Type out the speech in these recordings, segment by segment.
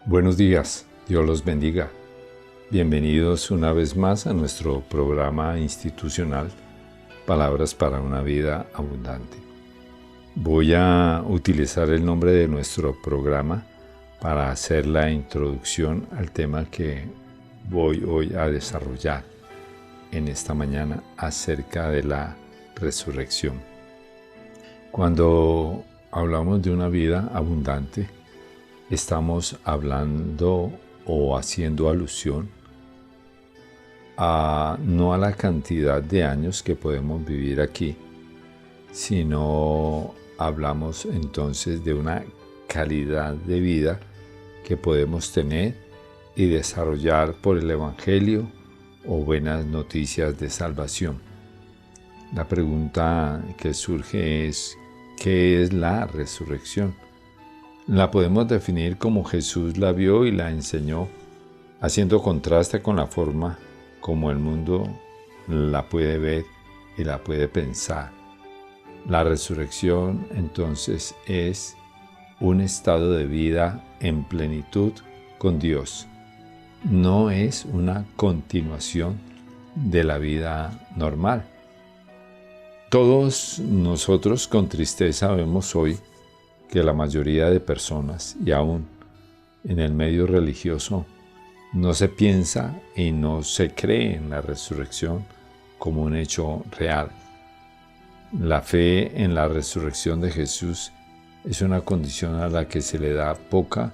Buenos días, Dios los bendiga. Bienvenidos una vez más a nuestro programa institucional Palabras para una vida abundante. Voy a utilizar el nombre de nuestro programa para hacer la introducción al tema que voy hoy a desarrollar en esta mañana acerca de la resurrección. Cuando hablamos de una vida abundante, estamos hablando o haciendo alusión no a la cantidad de años que podemos vivir aquí, sino hablamos entonces de una calidad de vida que podemos tener y desarrollar por el Evangelio o buenas noticias de salvación. La pregunta que surge es, ¿qué es la resurrección? La podemos definir como Jesús la vio y la enseñó, haciendo contraste con la forma como el mundo la puede ver y la puede pensar. La resurrección, entonces, es un estado de vida en plenitud con Dios. No es una continuación de la vida normal. Todos nosotros con tristeza vemos hoy que la mayoría de personas, y aún en el medio religioso, no se piensa y no se cree en la resurrección como un hecho real. La fe en la resurrección de Jesús es una condición a la que se le da poca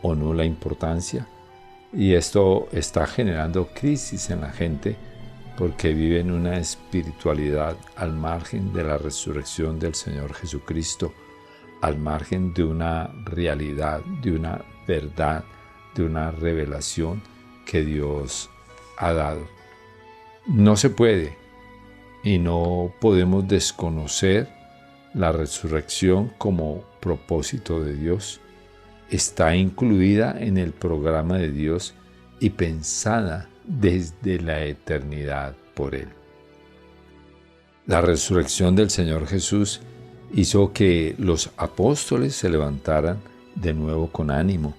o nula importancia, y esto está generando crisis en la gente porque viven una espiritualidad al margen de la resurrección del Señor Jesucristo, al margen de una realidad, de una verdad, de una revelación que Dios ha dado. No se puede y no podemos desconocer la resurrección como propósito de Dios. Está incluida en el programa de Dios y pensada desde la eternidad por Él. La resurrección del Señor Jesús hizo que los apóstoles se levantaran de nuevo con ánimo,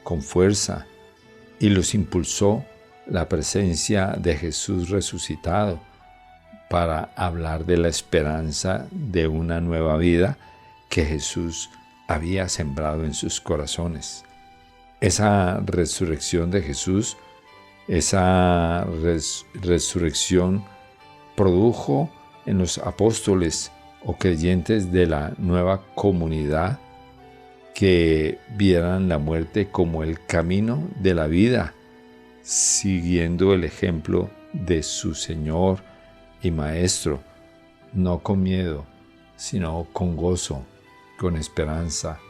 con fuerza, y los impulsó la presencia de Jesús resucitado para hablar de la esperanza de una nueva vida que Jesús había sembrado en sus corazones. Esa resurrección de Jesús, esa resurrección produjo en los apóstoles o creyentes de la nueva comunidad que vieran la muerte como el camino de la vida, siguiendo el ejemplo de su Señor y Maestro, no con miedo, sino con gozo, con esperanza,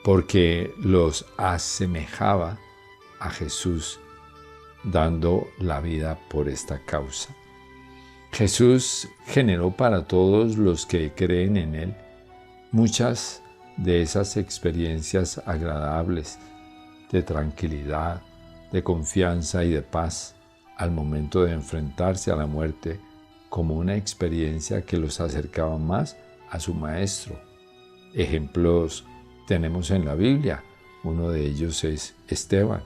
porque los asemejaba a Jesús, dando la vida por esta causa. Jesús generó para todos los que creen en Él muchas de esas experiencias agradables de tranquilidad, de confianza y de paz al momento de enfrentarse a la muerte como una experiencia que los acercaba más a su Maestro. Ejemplos tenemos en la Biblia, uno de ellos es Esteban,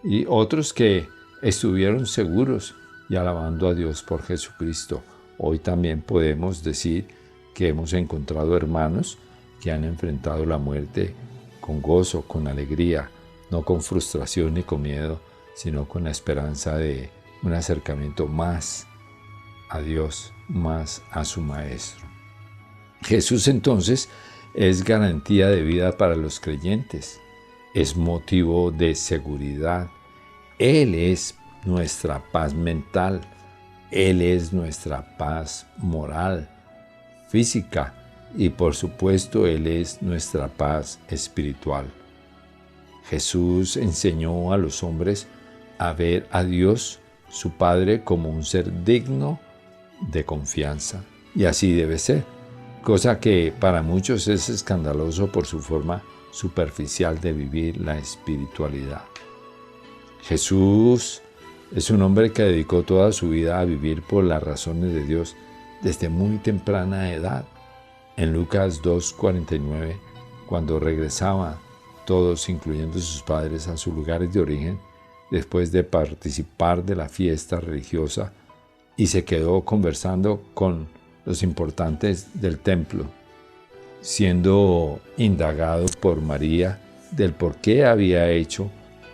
y otros que estuvieron seguros y alabando a Dios por Jesucristo. Hoy también podemos decir que hemos encontrado hermanos que han enfrentado la muerte con gozo, con alegría, no con frustración ni con miedo, sino con la esperanza de un acercamiento más a Dios, más a su Maestro. Jesús entonces es garantía de vida para los creyentes, es motivo de seguridad. Él es nuestra paz mental, Él es nuestra paz moral, física, y por supuesto Él es nuestra paz espiritual. Jesús enseñó a los hombres a ver a Dios, su Padre, como un ser digno de confianza, y así debe ser, cosa que para muchos es escandaloso por su forma superficial de vivir la espiritualidad. Jesús es un hombre que dedicó toda su vida a vivir por las razones de Dios desde muy temprana edad. En Lucas 2:49, cuando regresaba todos, incluyendo sus padres, a sus lugares de origen después de participar de la fiesta religiosa y se quedó conversando con los importantes del templo, siendo indagado por María del por qué había hecho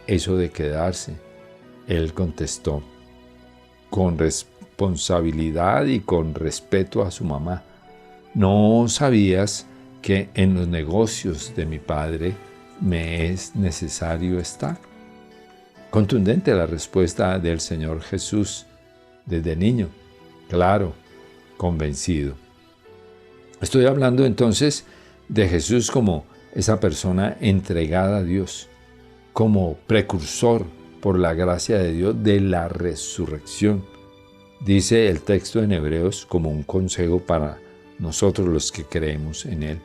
eso de quedarse. Él contestó, con responsabilidad y con respeto a su mamá: ¿no sabías que en los negocios de mi padre me es necesario estar? Contundente la respuesta del Señor Jesús desde niño, claro, convencido. Estoy hablando entonces de Jesús como esa persona entregada a Dios, como precursor por la gracia de Dios de la resurrección. Dice el texto en Hebreos como un consejo para nosotros los que creemos en Él: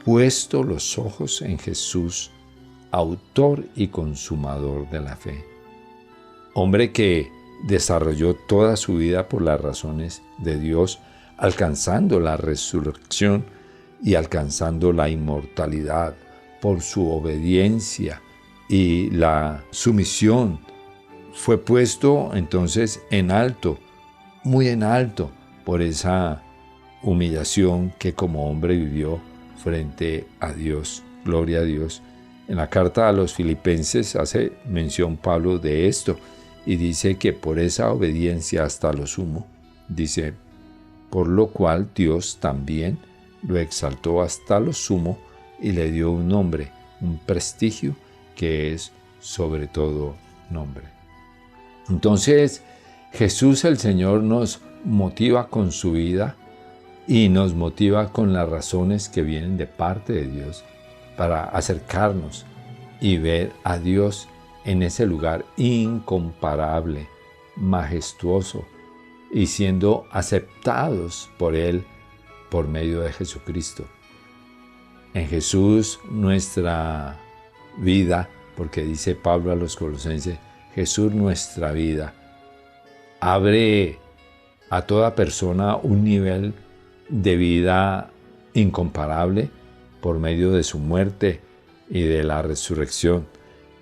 puesto los ojos en Jesús, autor y consumador de la fe. Hombre que desarrolló toda su vida por las razones de Dios, alcanzando la resurrección y alcanzando la inmortalidad por su obediencia y la sumisión. Fue puesto entonces en alto, muy en alto, por esa humillación que como hombre vivió frente a Dios. Gloria a Dios. En la carta a los Filipenses hace mención Pablo de esto y dice que por esa obediencia hasta lo sumo, dice, por lo cual Dios también lo exaltó hasta lo sumo y le dio un nombre, un prestigio que es sobre todo nombre. Entonces, Jesús el Señor nos motiva con su vida y nos motiva con las razones que vienen de parte de Dios para acercarnos y ver a Dios en ese lugar incomparable, majestuoso, y siendo aceptados por Él por medio de Jesucristo. En Jesús nuestra vida, porque dice Pablo a los Colosenses, Jesús nuestra vida, abre a toda persona un nivel de vida incomparable por medio de su muerte y de la resurrección.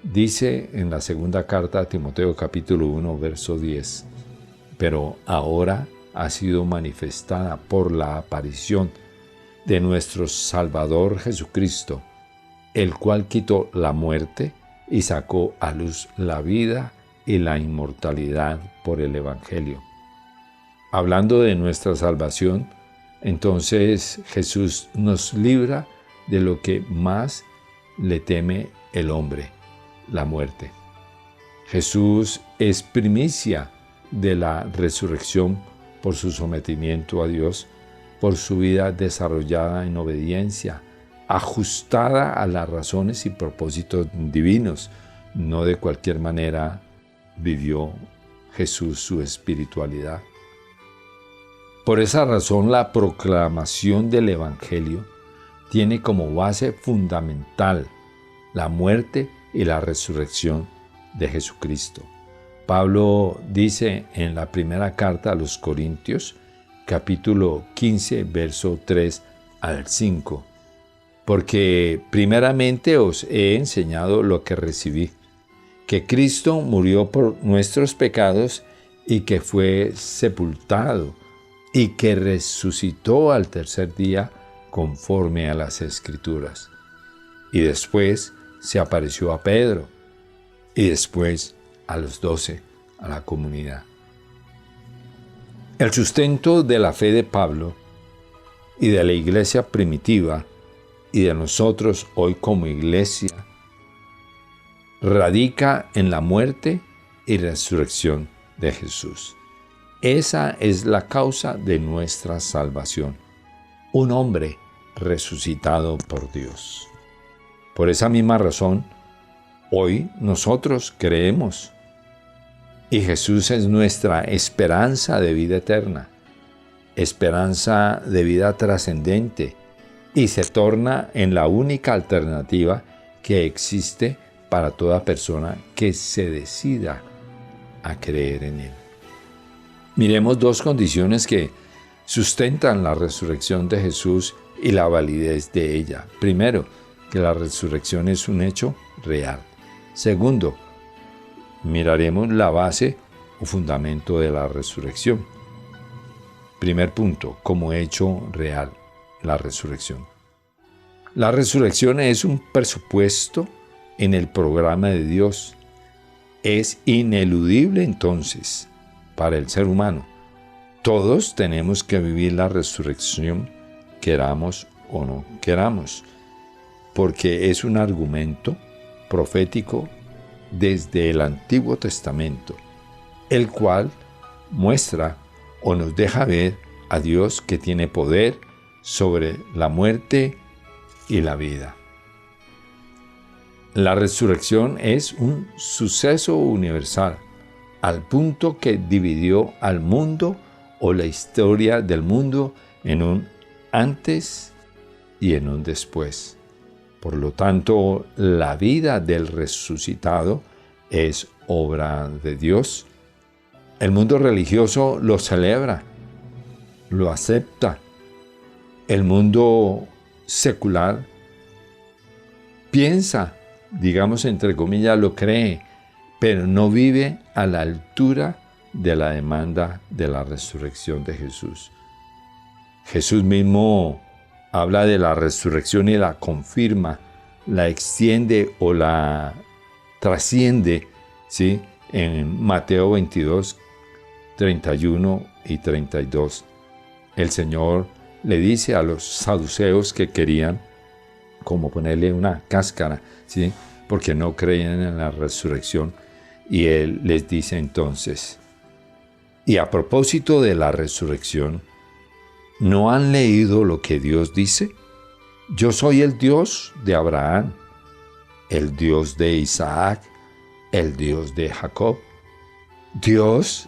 Dice en la segunda carta a Timoteo capítulo 1 verso 10, pero ahora ha sido manifestada por la aparición de nuestro Salvador Jesucristo, el cual quitó la muerte y sacó a luz la vida y la inmortalidad por el Evangelio. Hablando de nuestra salvación, entonces Jesús nos libra de lo que más le teme el hombre, la muerte. Jesús es primicia de la resurrección por su sometimiento a Dios, por su vida desarrollada en obediencia, ajustada a las razones y propósitos divinos. No de cualquier manera vivió Jesús su espiritualidad. Por esa razón, la proclamación del Evangelio tiene como base fundamental la muerte y la resurrección de Jesucristo. Pablo dice en la primera carta a los Corintios, capítulo 15, verso 3 al 5, porque primeramente os he enseñado lo que recibí, que Cristo murió por nuestros pecados y que fue sepultado y que resucitó al tercer día conforme a las Escrituras. Y después se apareció a Pedro y después a los 12, a la comunidad. El sustento de la fe de Pablo y de la iglesia primitiva y de nosotros hoy como iglesia radica en la muerte y resurrección de Jesús. Esa es la causa de nuestra salvación, un hombre resucitado por Dios. Por esa misma razón, hoy nosotros creemos y Jesús es nuestra esperanza de vida eterna, esperanza de vida trascendente, y se torna en la única alternativa que existe para toda persona que se decida a creer en Él. Miremos dos condiciones que sustentan la resurrección de Jesús y la validez de ella. Primero, que la resurrección es un hecho real. Segundo, miraremos la base o fundamento de la resurrección. Primer punto, como hecho real, la resurrección. La resurrección es un presupuesto en el programa de Dios. Es ineludible entonces para el ser humano. Todos tenemos que vivir la resurrección, queramos o no queramos, porque es un argumento profético desde el Antiguo Testamento, el cual muestra o nos deja ver a Dios que tiene poder sobre la muerte y la vida. La resurrección es un suceso universal, al punto que dividió al mundo o la historia del mundo en un antes y en un después. Por lo tanto, la vida del resucitado es obra de Dios. El mundo religioso lo celebra, lo acepta. El mundo secular piensa, digamos entre comillas, lo cree, pero no vive a la altura de la demanda de la resurrección de Jesús. Jesús mismo habla de la resurrección y la confirma, la extiende o la trasciende, ¿sí? En Mateo 22, 31 y 32. El Señor le dice a los saduceos que querían como ponerle una cáscara, ¿sí? Porque no creían en la resurrección. Y Él les dice entonces, y a propósito de la resurrección, ¿no han leído lo que Dios dice? Yo soy el Dios de Abraham, el Dios de Isaac, el Dios de Jacob. Dios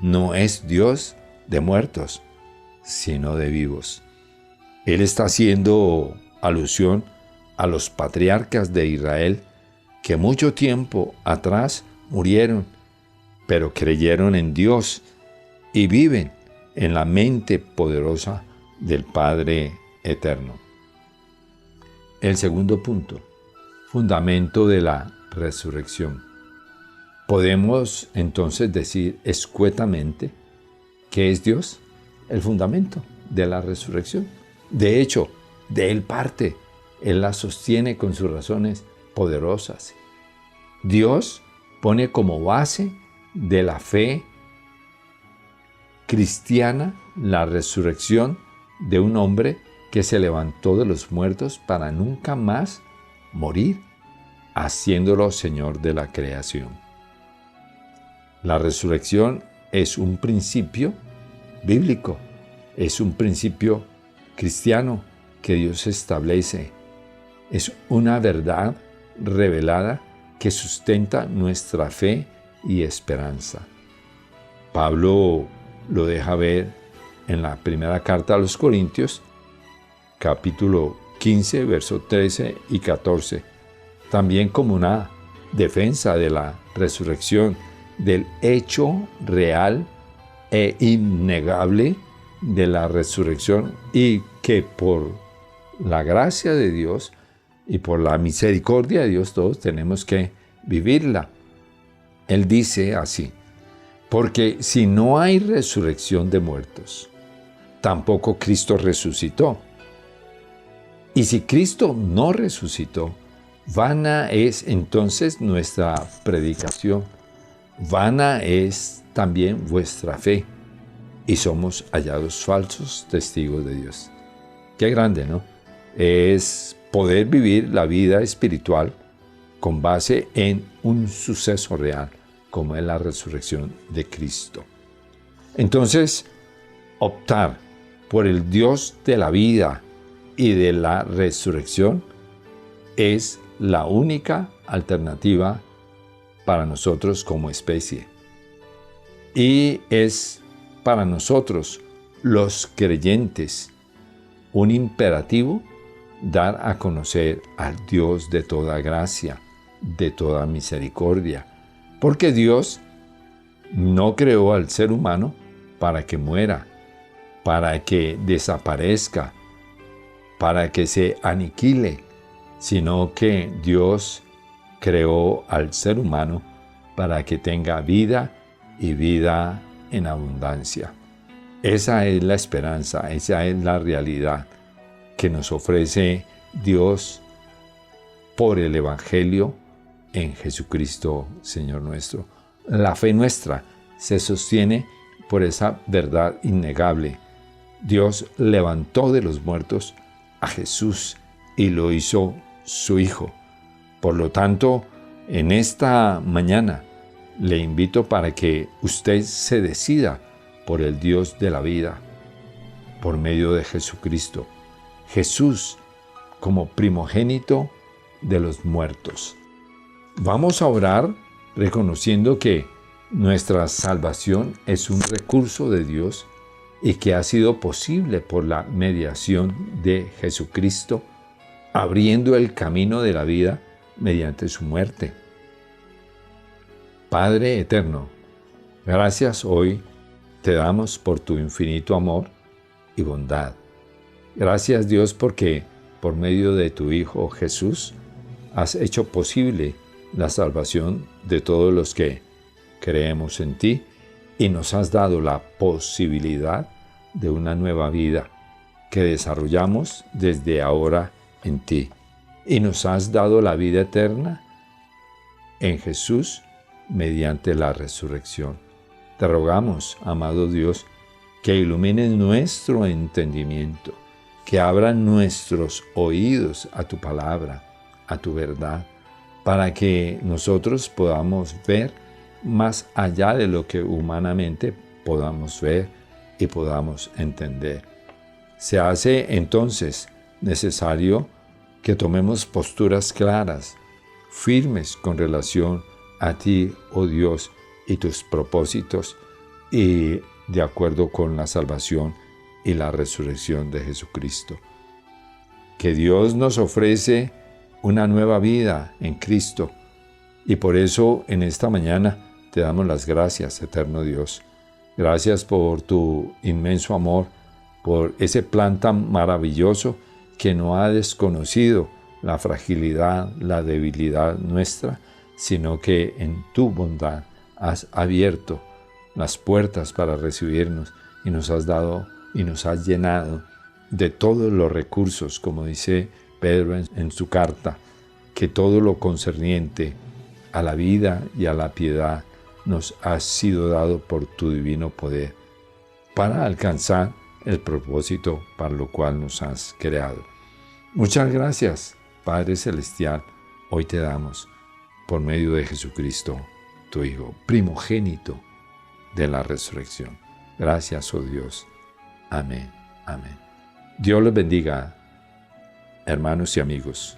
no es Dios de muertos, sino de vivos. Él está haciendo alusión a los patriarcas de Israel que mucho tiempo atrás murieron, pero creyeron en Dios y viven en la mente poderosa del Padre Eterno. El segundo punto, fundamento de la resurrección. Podemos entonces decir escuetamente que es Dios el fundamento de la resurrección. De hecho, de Él parte, Él la sostiene con sus razones poderosas. Dios pone como base de la fe cristiana la resurrección de un hombre que se levantó de los muertos para nunca más morir, haciéndolo Señor de la creación. La resurrección es un principio bíblico, es un principio cristiano que Dios establece. Es una verdad revelada que sustenta nuestra fe y esperanza. Pablo lo deja ver en la primera carta a los Corintios, capítulo 15, versos 13 y 14, también como una defensa de la resurrección, del hecho real e innegable de la resurrección, y que por la gracia de Dios y por la misericordia de Dios todos tenemos que vivirla. Él dice así: porque si no hay resurrección de muertos, tampoco Cristo resucitó. Y si Cristo no resucitó, vana es entonces nuestra predicación, vana es también vuestra fe, y somos hallados falsos testigos de Dios. Qué grande, ¿no? Es poder vivir la vida espiritual con base en un suceso real, como es la resurrección de Cristo. Entonces, optar por el Dios de la vida y de la resurrección es la única alternativa para nosotros como especie. Y es para nosotros, los creyentes, un imperativo dar a conocer al Dios de toda gracia, de toda misericordia, porque Dios no creó al ser humano para que muera, para que desaparezca, para que se aniquile, sino que Dios creó al ser humano para que tenga vida y vida en abundancia. Esa es la esperanza, esa es la realidad que nos ofrece Dios por el Evangelio en Jesucristo, Señor nuestro. La fe nuestra se sostiene por esa verdad innegable. Dios levantó de los muertos a Jesús y lo hizo su Hijo. Por lo tanto, en esta mañana le invito para que usted se decida por el Dios de la vida, por medio de Jesucristo. Jesús como primogénito de los muertos. Vamos a orar reconociendo que nuestra salvación es un recurso de Dios y que ha sido posible por la mediación de Jesucristo, abriendo el camino de la vida mediante su muerte. Padre eterno, gracias hoy te damos por tu infinito amor y bondad. Gracias Dios porque por medio de tu Hijo Jesús has hecho posible la salvación de todos los que creemos en ti y nos has dado la posibilidad de una nueva vida que desarrollamos desde ahora en ti. Y nos has dado la vida eterna en Jesús mediante la resurrección. Te rogamos, amado Dios, que ilumines nuestro entendimiento, que abran nuestros oídos a tu palabra, a tu verdad, para que nosotros podamos ver más allá de lo que humanamente podamos ver y podamos entender. Se hace entonces necesario que tomemos posturas claras, firmes con relación a ti, oh Dios, y tus propósitos, y de acuerdo con la salvación y la resurrección de Jesucristo. Que Dios nos ofrece una nueva vida en Cristo, y por eso en esta mañana te damos las gracias, eterno Dios. Gracias por tu inmenso amor, por ese plan tan maravilloso que no ha desconocido la fragilidad, la debilidad nuestra, sino que en tu bondad has abierto las puertas para recibirnos y nos has dado y nos has llenado de todos los recursos, como dice Pedro en su carta, que todo lo concerniente a la vida y a la piedad nos ha sido dado por tu divino poder, para alcanzar el propósito para lo cual nos has creado. Muchas gracias, Padre Celestial, hoy te damos por medio de Jesucristo, tu Hijo, primogénito de la resurrección. Gracias, oh Dios. Amén. Amén. Dios los bendiga, hermanos y amigos.